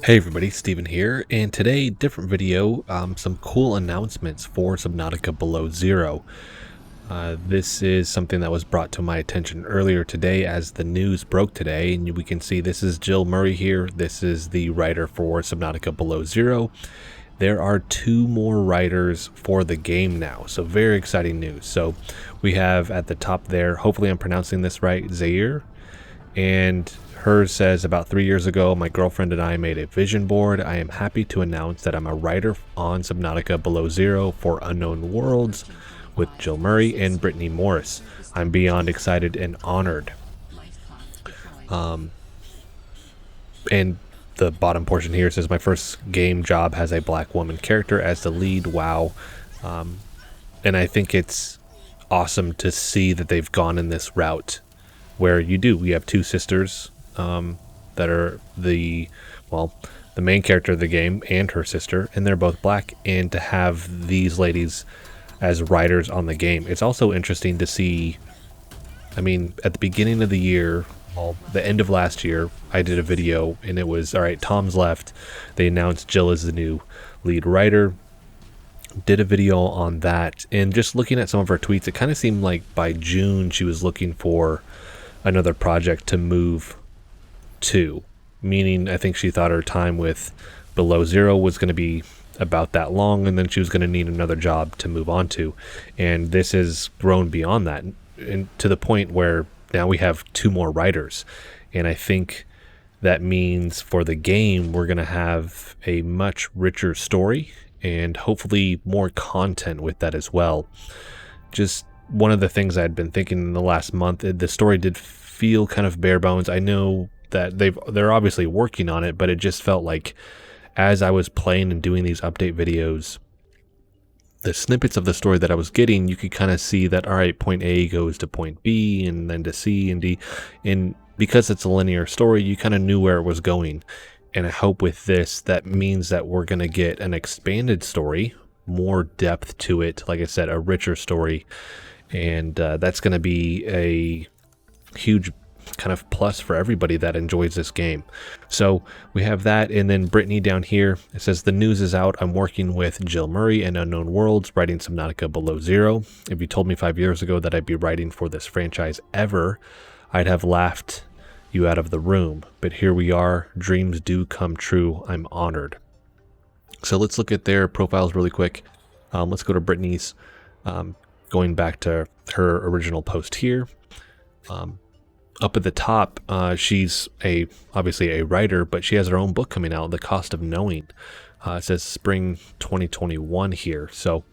Hey everybody, Steven here, and today, different video, some cool announcements for Subnautica Below Zero. This is something that was brought to my attention earlier today as the news broke today, and we can see this is Jill Murray here. This is the writer for Subnautica Below Zero. There are 2 more writers for the game now, so very exciting news. So we have at the top there, hopefully I'm pronouncing this right, Zaire, and hers says, about 3 years ago, my girlfriend and I made a vision board. I am happy to announce that I'm a writer on Subnautica Below Zero for Unknown Worlds with Jill Murray and Brittney Morris. I'm beyond excited and honored. And the bottom portion here says, my first game job has a black woman character as the lead. Wow. And I think it's awesome to see that they've gone in this route where we have 2 sisters that are the main character of the game and her sister, and they're both black, and to have these ladies as writers on the game. It's also interesting to see, I mean, at the beginning of the year, the end of last year, I did a video and it was, all right, Tom's left. They announced Jill is the new lead writer. Did a video on that, and just looking at some of her tweets, it kind of seemed like by June she was looking for another project to move to, meaning I think she thought her time with Below Zero was going to be about that long, and then she was going to need another job to move on to, and this has grown beyond that, and to the point where now we have 2 more writers, and I think that means for the game we're going to have a much richer story and hopefully more content with that as well. Just one of the things I'd been thinking in the last month, the story did feel kind of bare bones. I know that they're obviously working on it, but it just felt like as I was playing and doing these update videos, the snippets of the story that I was getting, you could kind of see that, all right, point A goes to point B and then to C and D, and because it's a linear story, you kind of knew where it was going. And I hope with this, that means that we're going to get an expanded story, more depth to it, like I said, a richer story, and that's going to be a huge kind of plus for everybody that enjoys this game. So we have that, and then Brittney down here, it says, the news is out. I'm working with Jill Murray and Unknown Worlds, writing Subnautica Below Zero. If you told me 5 years ago that I'd be writing for this franchise ever, I'd have laughed you out of the room, but here we are. Dreams do come true. I'm honored. So let's look at their profiles really quick. Let's go to Brittney's, going back to her original post here. Up at the top, she's obviously a writer, but she has her own book coming out, The Cost of Knowing. It says spring 2021 here. So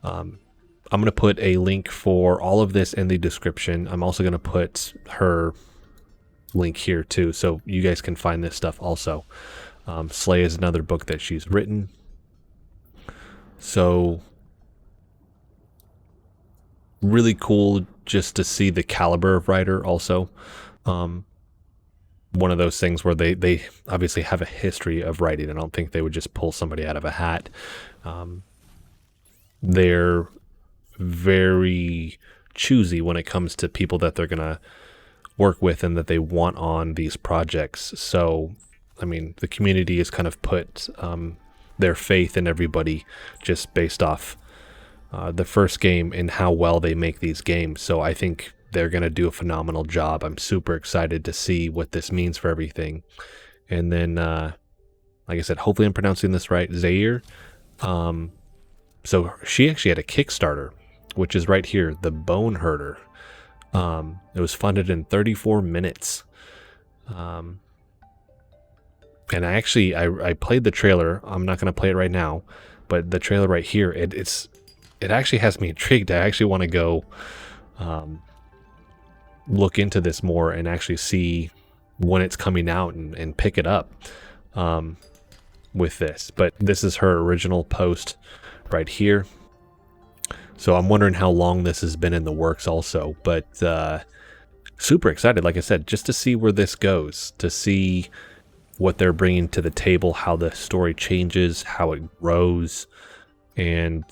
I'm going to put a link for all of this in the description. I'm also going to put her link here too, so you guys can find this stuff also. Slay is another book that she's written. So really cool just to see the caliber of writer also. One of those things where they obviously have a history of writing. I don't think they would just pull somebody out of a hat. They're very choosy when it comes to people that they're going to work with and that they want on these projects. So, I mean, the community has kind of put their faith in everybody just based off the first game and how well they make these games. So I think they're going to do a phenomenal job. I'm super excited to see what this means for everything. And then, like I said, hopefully I'm pronouncing this right, Zaire. So she actually had a Kickstarter, which is right here, The Bone Herder. It was funded in 34 minutes. And I played the trailer. I'm not going to play it right now, but the trailer right here, it actually has me intrigued. I actually want to go look into this more and actually see when it's coming out and pick it up with this. But this is her original post right here. So I'm wondering how long this has been in the works also. But super excited, like I said, just to see where this goes, to see what they're bringing to the table, how the story changes, how it grows, and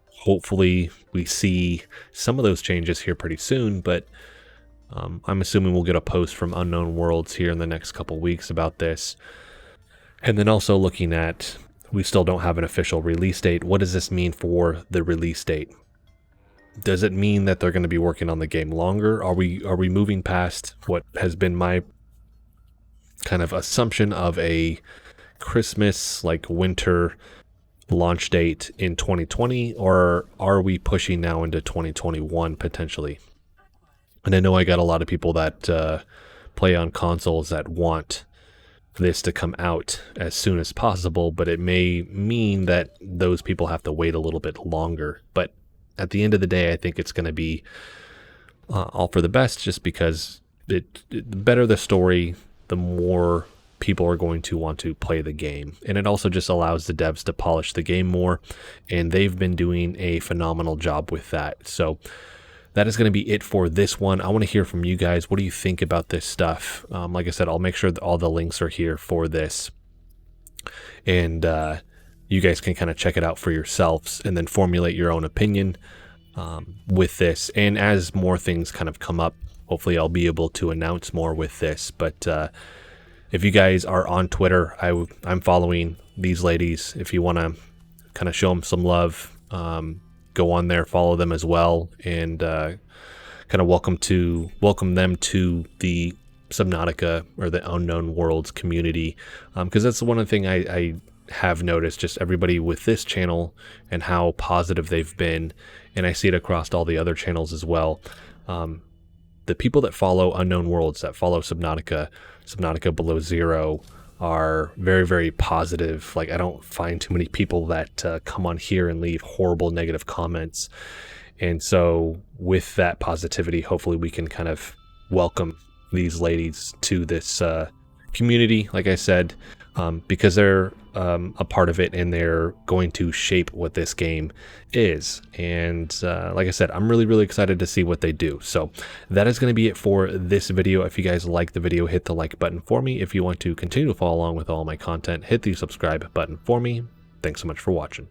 hopefully we see some of those changes here pretty soon. But I'm assuming we'll get a post from Unknown Worlds here in the next couple weeks about this. And then also looking at, we still don't have an official release date. What does this mean for the release date? Does it mean that they're going to be working on the game longer? Are we moving past what has been my kind of assumption of a Christmas, like winter launch date in 2020, or are we pushing now into 2021 potentially? And I know I got a lot of people that play on consoles that want this to come out as soon as possible, but it may mean that those people have to wait a little bit longer. But at the end of the day, I think it's going to be all for the best, just because the better the story, the more people are going to want to play the game. And it also just allows the devs to polish the game more, and they've been doing a phenomenal job with that. So that is going to be it for this one. I want to hear from you guys. What do you think about this stuff? Like I said, I'll make sure that all the links are here for this, and you guys can kind of check it out for yourselves and then formulate your own opinion with this. And as more things kind of come up, hopefully I'll be able to announce more with this. But if you guys are on Twitter, I'm following these ladies. If you want to kind of show them some love, go on there, follow them as well, and kind of welcome them to the Subnautica or the Unknown Worlds community, because that's the one thing I have noticed, just everybody with this channel and how positive they've been, and I see it across all the other channels as well. The people that follow Unknown Worlds, that follow Subnautica Below Zero, are very, very positive. Like, I don't find too many people that come on here and leave horrible negative comments. And so with that positivity, hopefully we can kind of welcome these ladies to this community, like I said, because they're a part of it, and they're going to shape what this game is. And like I said, I'm really, really excited to see what they do. So that is going to be it for this video. If you guys like the video, hit the like button for me. If you want to continue to follow along with all my content, hit the subscribe button for me. Thanks so much for watching.